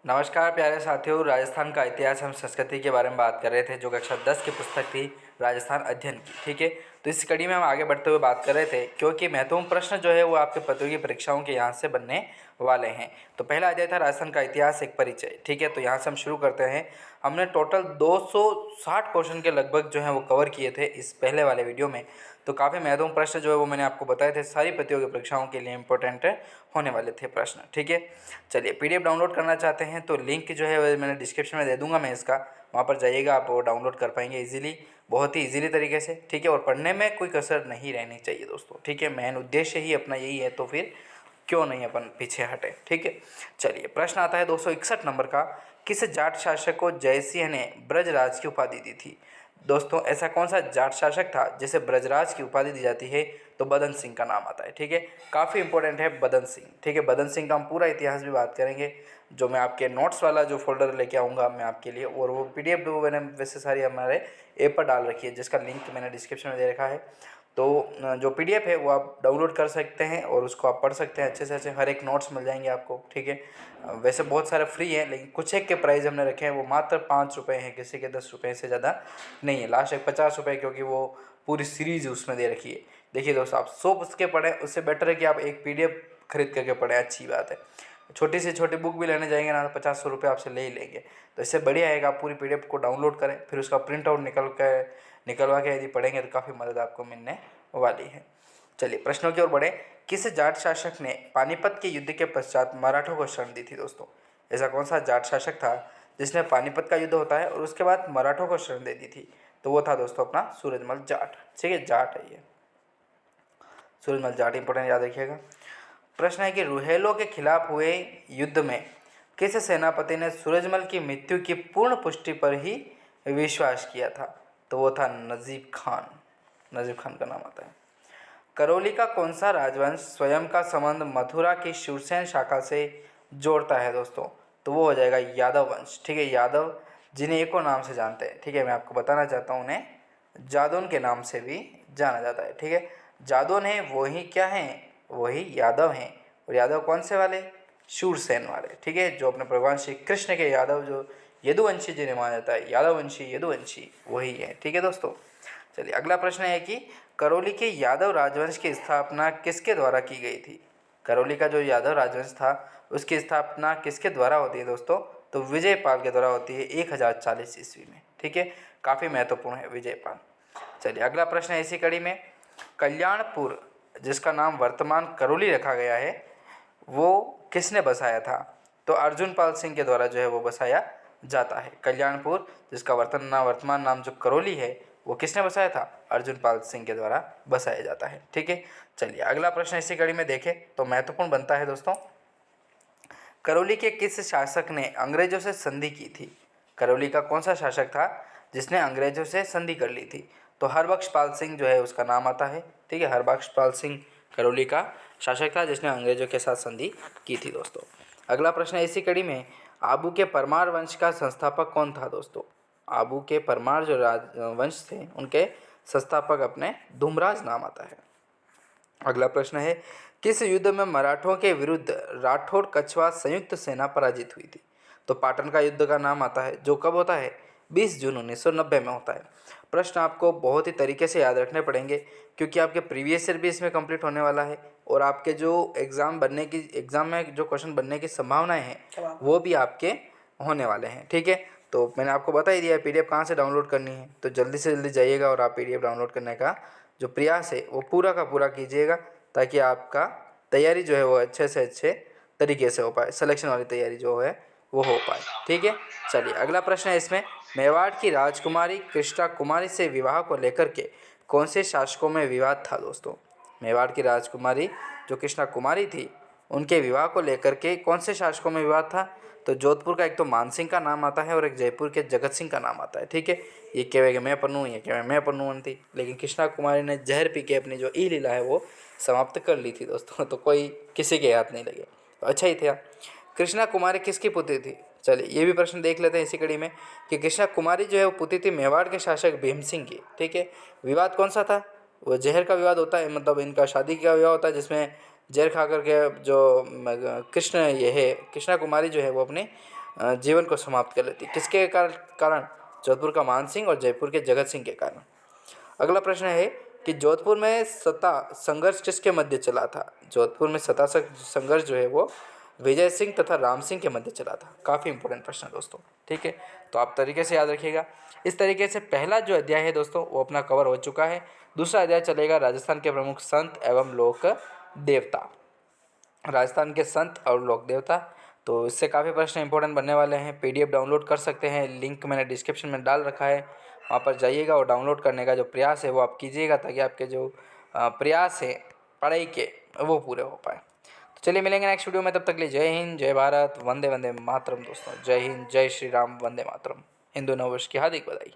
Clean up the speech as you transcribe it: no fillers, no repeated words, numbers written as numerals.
नमस्कार प्यारे साथियों। राजस्थान का इतिहास हम संस्कृति के बारे में बात कर रहे थे, जो कक्षा 10 की पुस्तक थी राजस्थान अध्ययन की। ठीक है, तो इस कड़ी में हम आगे बढ़ते हुए बात कर रहे थे, क्योंकि महत्वपूर्ण प्रश्न जो है वो आपके प्रतियोगी परीक्षाओं के यहाँ से बनने वाले हैं। तो पहला अध्याय था राजस्थान का इतिहास एक परिचय। ठीक है, तो यहाँ से हम शुरू करते हैं। हमने टोटल 260 क्वेश्चन के लगभग जो है वो कवर किए थे इस पहले वाले वीडियो में। तो काफ़ी महत्वपूर्ण प्रश्न जो है वो मैंने आपको बताए थे, सारी प्रतियोगी परीक्षाओं के लिए इंपॉर्टेंट होने वाले थे प्रश्न। ठीक है, चलिए पीडीएफ डाउनलोड करना चाहते हैं तो लिंक जो है वो मैंने डिस्क्रिप्शन में दे दूंगा मैं इसका, वहाँ पर जाइएगा, आप वो डाउनलोड कर पाएंगे इजीली, बहुत ही इजीली तरीके से। ठीक है, और पढ़ने में कोई कसर नहीं रहनी चाहिए दोस्तों। ठीक है, मेन उद्देश्य ही अपना यही है, तो फिर क्यों नहीं अपन पीछे हटे। ठीक है, चलिए प्रश्न आता है 261 नंबर का। किस जाट शासक को जयसिंह ने ब्रजराज की उपाधि दी थी? दोस्तों ऐसा कौन सा जाट शासक था जिसे ब्रजराज की उपाधि दी जाती है? तो बदन सिंह का नाम आता है। ठीक है, काफ़ी इंपॉर्टेंट है बदन सिंह। ठीक है, बदन सिंह का हम पूरा इतिहास भी बात करेंगे, जो मैं आपके नोट्स वाला जो फोल्डर लेके आऊँगा मैं आपके लिए, और वो पीडीएफ भी मैंने वैसे सारी हमारे ऐप पर डाल रखी है, जिसका लिंक मैंने डिस्क्रिप्शन में दे रखा है। तो जो पीडीएफ है वो आप डाउनलोड कर सकते हैं और उसको आप पढ़ सकते हैं अच्छे से अच्छे, हर एक नोट्स मिल जाएंगे आपको। ठीक है, वैसे बहुत सारे फ्री है, लेकिन कुछ एक के प्राइस हमने रखे हैं, वो मात्र 5 रुपये हैं, किसी के 10 रुपये से ज़्यादा नहीं है। लास्ट एक 50 रुपये, क्योंकि वो पूरी सीरीज़ उसमें दे रखी है। देखिए दोस्तों, आप 100 पुस्तकें पढ़ें उससे बेटर है कि आप एक पीडीएफ खरीद करके पढ़ें, अच्छी बात है। छोटी से छोटी बुक भी लेने जाएंगे ना तो 50-100 रुपये आपसे ले ही लेंगे। तो इससे बढ़िया है कि आप पूरी पीडीएफ को डाउनलोड करें, फिर उसका प्रिंट आउट निकलवा के यदि पढ़ेंगे तो काफ़ी मदद आपको मिलने वाली है। चलिए प्रश्नों की ओर बढ़े। किस जाट शासक ने पानीपत के युद्ध के पश्चात मराठों को शरण दी थी? दोस्तों ऐसा कौन सा जाट शासक था जिसने पानीपत का युद्ध होता है और उसके बाद मराठों को शरण दे दी थी? तो वो था दोस्तों अपना सूरजमल जाट। ठीक है, जाट है ये, सूरजमल जाट, इंपॉर्टेंट याद रखिएगा। प्रश्न है कि रुहेलों के खिलाफ हुए युद्ध में किस सेनापति ने सूरजमल की मृत्यु की पूर्ण पुष्टि पर ही विश्वास किया था? तो वो था नजीब खान। नजीब खान का नाम आता है। करौली का कौन सा राजवंश स्वयं का संबंध मथुरा की शिवसेन शाखा से जोड़ता है? दोस्तों तो वो हो जाएगा यादव वंश। ठीक है, यादव जिन्हें एको नाम से जानते हैं। ठीक है, मैं आपको बताना चाहता हूँ, उन्हें जादौन के नाम से भी जाना जाता है। ठीक है, जादौन है वही क्या हैं, वही यादव हैं। और यादव कौन से वाले? शूरसेन वाले। ठीक है, जो अपने भगवान श्री कृष्ण के यादव, जो यदुवंशी जिन्हें माना जाता है, यादववंशी यदुवंशी वही है। ठीक है दोस्तों, चलिए अगला प्रश्न है कि करौली के यादव राजवंश की स्थापना किसके द्वारा की गई थी? करौली का जो यादव राजवंश था उसकी स्थापना किसके द्वारा होती है दोस्तों? तो विजयपाल के द्वारा होती है 1040 ईस्वी में। ठीक है, काफ़ी महत्वपूर्ण है विजयपाल। चलिए अगला प्रश्न है इसी कड़ी में। कल्याणपुर, जिसका नाम वर्तमान करौली रखा गया है, वो किसने बसाया था? तो अर्जुनपाल सिंह के द्वारा जो है वो बसाया जाता है। कल्याणपुर, जिसका वर्तमान नाम जो करौली है, वो किसने बसाया था? अर्जुनपाल सिंह के द्वारा बसाया जाता है। ठीक है, चलिए अगला प्रश्न इसी कड़ी में देखें तो महत्वपूर्ण बनता है दोस्तों। करौली के किस शासक ने अंग्रेजों से संधि की थी? करौली का कौन सा शासक था जिसने अंग्रेजों से संधि कर ली थी? तो हरबख्शपाल सिंह जो है उसका नाम आता है। ठीक है, हरबख्शपाल सिंह करौली का शासक था जिसने अंग्रेजों के साथ संधि की थी दोस्तों। अगला प्रश्न है इसी कड़ी में। आबू के परमार वंश का संस्थापक कौन था? दोस्तों आबू के परमार जो वंश थे उनके संस्थापक अपने धूमराज नाम आता है। अगला प्रश्न है किस युद्ध में मराठों के विरुद्ध राठौड़ कछवा संयुक्त सेना पराजित हुई थी? तो पाटन का युद्ध का नाम आता है, जो कब होता है? 20 जून 1990 में होता है। प्रश्न आपको बहुत ही तरीके से याद रखने पड़ेंगे, क्योंकि आपके प्रीवियस ईयर भी इसमें कंप्लीट होने वाला है, और आपके जो एग्ज़ाम में जो क्वेश्चन बनने की संभावनाएं हैं वो भी आपके होने वाले हैं। ठीक है, तो मैंने आपको बता ही दिया पीडीएफ कहाँ से डाउनलोड करनी है, तो जल्दी से जल्दी जाइएगा और आप पीडीएफ डाउनलोड करने का जो प्रयास है वो पूरा का पूरा कीजिएगा, ताकि आपका तैयारी जो है वो अच्छे से अच्छे तरीके से हो पाए, सिलेक्शन वाली तैयारी जो है वो हो पाए। ठीक है, चलिए अगला प्रश्न है इसमें। मेवाड़ की राजकुमारी कृष्णा कुमारी से विवाह को लेकर के कौन से शासकों में विवाद था? दोस्तों मेवाड़ की राजकुमारी जो कृष्णा कुमारी थी, उनके विवाह को लेकर के कौन से शासकों में विवाद था? तो जोधपुर का एक तो मानसिंह का नाम आता है और एक जयपुर के जगत सिंह का नाम आता है। ठीक है, ये कहेगा मैं पन्नू, ये कहेगा मैं पन्नू थी, लेकिन कृष्णा कुमारी ने जहर पी के अपनी जो ई लीला है वो समाप्त कर ली थी दोस्तों, तो कोई किसी के हाथ नहीं लगे, तो अच्छा ही था। कृष्णा कुमारी किसकी पुत्री थी? चलिए ये भी प्रश्न देख लेते हैं इसी कड़ी में कि कृष्णा कुमारी जो है वो पुत्री थी मेवाड़ के शासक भीम सिंह की। ठीक है, विवाद कौन सा था? वो जहर का विवाद होता है, मतलब इनका शादी का विवाह होता है जिसमें जहर खा करके जो कृष्णा कुमारी जो है वो अपनी जीवन को समाप्त कर लेती। किसके कारण? जोधपुर का मान सिंह और जयपुर के जगत सिंह के कारण। अगला प्रश्न है कि जोधपुर में सत्ता संघर्ष किसके मध्य चला था? जोधपुर में सत्ता संघर्ष जो है वो विजय सिंह तथा राम सिंह के मध्य चला था। काफ़ी इंपॉर्टेंट प्रश्न है दोस्तों, ठीक है, तो आप तरीके से याद रखिएगा। इस तरीके से पहला जो अध्याय है दोस्तों वो अपना कवर हो चुका है। दूसरा अध्याय चलेगा राजस्थान के प्रमुख संत एवं लोक देवता, राजस्थान के संत और लोक देवता। तो इससे काफ़ी प्रश्न इंपॉर्टेंट बनने वाले हैं। पीडीएफ डाउनलोड कर सकते हैं, लिंक मैंने डिस्क्रिप्शन में डाल रखा है, वहाँ पर जाइएगा और डाउनलोड करने का जो प्रयास है वो आप कीजिएगा, ताकि आपके जो प्रयास है पढ़ाई के वो पूरे हो पाए। तो चलिए मिलेंगे नेक्स्ट वीडियो में, तब तक के लिए जय हिंद, जय भारत, वंदे वंदे मातरम दोस्तों। जय हिंद, जय श्री राम, वंदे मातरम। हिंदू नववर्ष की हार्दिक बधाई।